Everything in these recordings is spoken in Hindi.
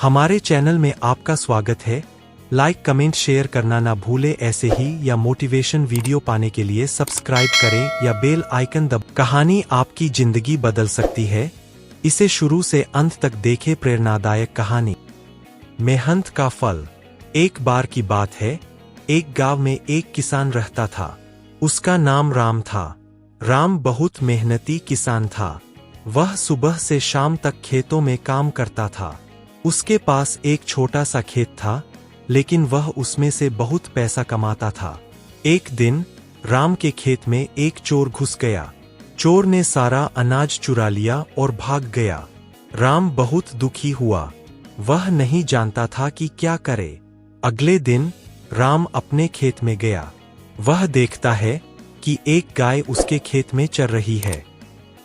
हमारे चैनल में आपका स्वागत है। लाइक कमेंट शेयर करना ना भूले। ऐसे ही या मोटिवेशन वीडियो पाने के लिए सब्सक्राइब करें या बेल आइकन दब। कहानी आपकी जिंदगी बदल सकती है, इसे शुरू से अंत तक देखें। प्रेरणादायक कहानी, मेहनत का फल। एक बार की बात है, एक गांव में एक किसान रहता था। उसका नाम राम था। राम बहुत मेहनती किसान था। वह सुबह से शाम तक खेतों में काम करता था। उसके पास एक छोटा सा खेत था, लेकिन वह उसमें से बहुत पैसा कमाता था। एक दिन राम के खेत में एक चोर घुस गया। चोर ने सारा अनाज चुरा लिया और भाग गया। राम बहुत दुखी हुआ। वह नहीं जानता था कि क्या करे। अगले दिन राम अपने खेत में गया। वह देखता है कि एक गाय उसके खेत में चर रही है।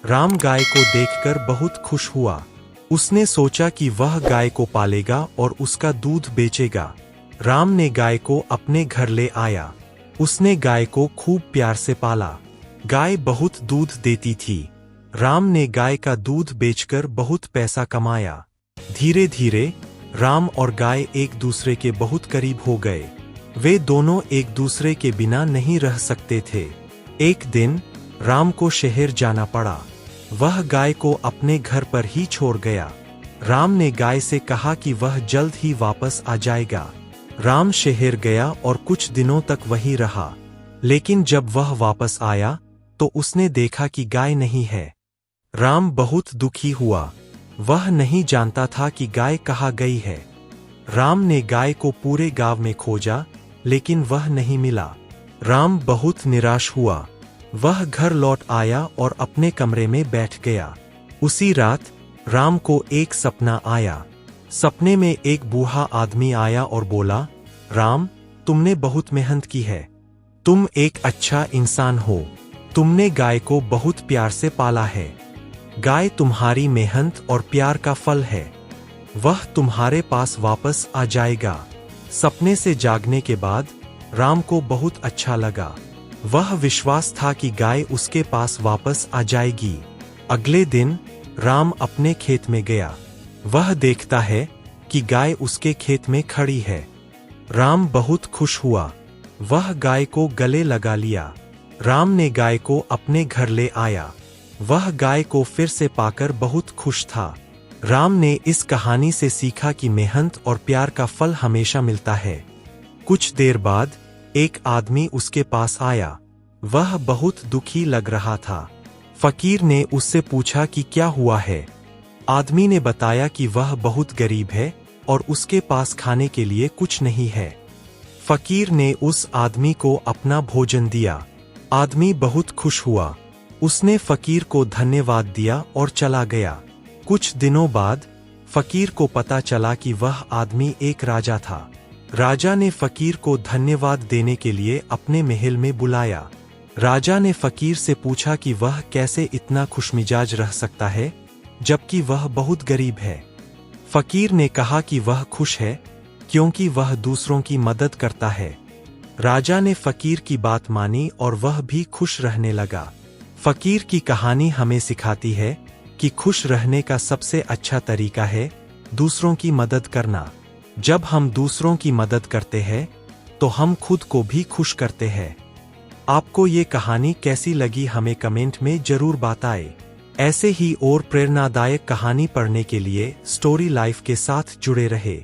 राम गाय को देखकर बहुत खुश हुआ। उसने सोचा कि वह गाय को पालेगा और उसका दूध बेचेगा। राम ने गाय को अपने घर ले आया। उसने गाय को खूब प्यार से पाला। गाय बहुत दूध देती थी। राम ने गाय का दूध बेचकर बहुत पैसा कमाया। धीरे धीरे राम और गाय एक दूसरे के बहुत करीब हो गए। वे दोनों एक दूसरे के बिना नहीं रह सकते थे। एक दिन राम को शहर जाना पड़ा। वह गाय को अपने घर पर ही छोड़ गया। राम ने गाय से कहा कि वह जल्द ही वापस आ जाएगा। राम शहर गया और कुछ दिनों तक वहीं रहा। लेकिन जब वह वापस आया तो उसने देखा कि गाय नहीं है। राम बहुत दुखी हुआ। वह नहीं जानता था कि गाय कहाँ गई है। राम ने गाय को पूरे गांव में खोजा, लेकिन वह नहीं मिला। राम बहुत निराश हुआ। वह घर लौट आया और अपने कमरे में बैठ गया। उसी रात राम को एक सपना आया। सपने में एक बूढ़ा आदमी आया और बोला, राम, तुमने बहुत मेहनत की है। तुम एक अच्छा इंसान हो। तुमने गाय को बहुत प्यार से पाला है। गाय तुम्हारी मेहनत और प्यार का फल है। वह तुम्हारे पास वापस आ जाएगा। सपने से जागने के बाद राम को बहुत अच्छा लगा। वह विश्वास था कि गाय उसके पास वापस आ जाएगी। अगले दिन राम अपने खेत में गया। वह देखता है कि गाय उसके खेत में खड़ी है। राम बहुत खुश हुआ। वह गाय को गले लगा लिया। राम ने गाय को अपने घर ले आया। वह गाय को फिर से पाकर बहुत खुश था। राम ने इस कहानी से सीखा कि मेहनत और प्यार का फल हमेशा मिलता है। कुछ देर बाद एक आदमी उसके पास आया। वह बहुत दुखी लग रहा था। फकीर ने उससे पूछा कि क्या हुआ है। आदमी ने बताया कि वह बहुत गरीब है और उसके पास खाने के लिए कुछ नहीं है। फकीर ने उस आदमी को अपना भोजन दिया। आदमी बहुत खुश हुआ। उसने फकीर को धन्यवाद दिया और चला गया। कुछ दिनों बाद फकीर को पता चला कि वह आदमी एक राजा था। राजा ने फकीर को धन्यवाद देने के लिए अपने महल में बुलाया। राजा ने फकीर से पूछा कि वह कैसे इतना खुशमिजाज रह सकता है, जबकि वह बहुत गरीब है। फकीर ने कहा कि वह खुश है क्योंकि वह दूसरों की मदद करता है। राजा ने फकीर की बात मानी और वह भी खुश रहने लगा। फकीर की कहानी हमें सिखाती है कि खुश रहने का सबसे अच्छा तरीका है दूसरों की मदद करना। जब हम दूसरों की मदद करते हैं तो हम खुद को भी खुश करते हैं। आपको ये कहानी कैसी लगी हमें कमेंट में जरूर बताएं। ऐसे ही और प्रेरणादायक कहानी पढ़ने के लिए स्टोरी लाइफ के साथ जुड़े रहे।